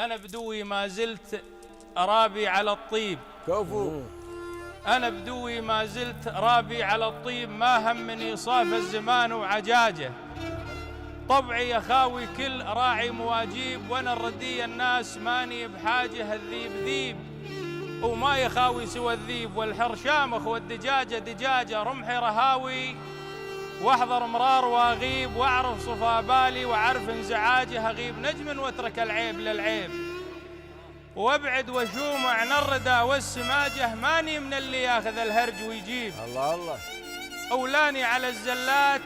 أنا بدوي ما زلت رابي على الطيب. كفو. أنا بدوي ما زلت رابي على الطيب، ما همني صاف الزمان وعجاجه. طبعي يا خاوي كل راعي مواجيب، وانا الردي الناس ماني بحاجه. الذيب ذيب وما يخاوي سوى الذيب، والحر شامخ والدجاجه دجاجه. رمحي رهاوي واحضر مرار واغيب، واعرف صفا بالي واعرف انزعاجه. اغيب نجم واترك العيب للعيب، وابعد وشوم عن الردى والسماجه. ماني من اللي ياخذ الهرج ويجيب. الله الله. اولاني على الزلات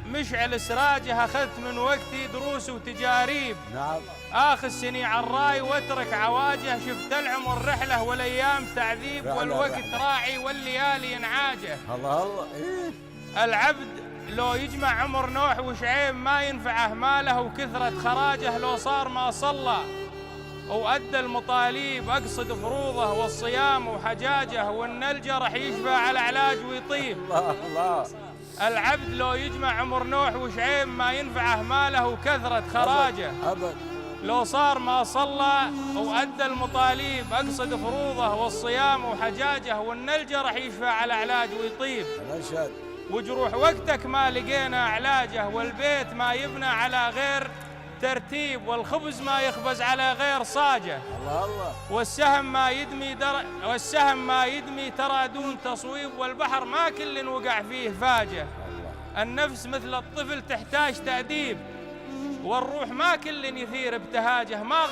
مشعل سراجه، اخذت من وقتي دروس وتجاريب. نعم. اخذ سني على الراي واترك عواجه. شفت العمر رحله والايام تعذيب، والوقت راعي والليالي انعاجه. الله الله. إيه؟ العبد لو يجمع عمر نوح وشعيب، ما ينفعه ماله وكثرة خراجه. لو صار ما صلى وأدى المطاليب، أقصد فروضه والصيام وحجاجه. وإن الجرح يشفى على علاج ويطيب. الله الله. العبد لو يجمع عمر نوح وشعيب، ما ينفعه ماله وكثرة خراجه. أبد. لو صار ما صلى وأدى المطاليب، أقصد فروضه والصيام وحجاجه. وإن الجرح يشفى على علاج ويطيب. الأشهد. وجروح وقتك ما لقينا علاجه، والبيت ما يبنى على غير ترتيب، والخبز ما يخبز على غير صاجه. الله الله. والسهم ما يدمي ترى دون تصويب، والبحر ما كل وقع فيه فاجه. النفس مثل الطفل تحتاج تأديب، والروح ما كل يثير ابتهاجه. ما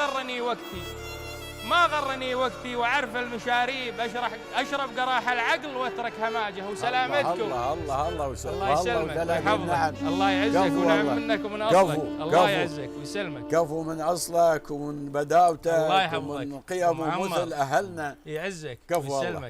غرني وقتي وعرف المشاريب، أشرب قراح العقل واترك هماجه. وسلامتكم. الله الله الله الله يسلمك ويحفظك. الله يعزك ونعم منك ومن أصلك. الله يعزك ويسلمك. كفو من أصلك ومن بداوتك الله يحفظك ومن قيم ومثل أهلنا. يعزك كفو الله. ويسلمك.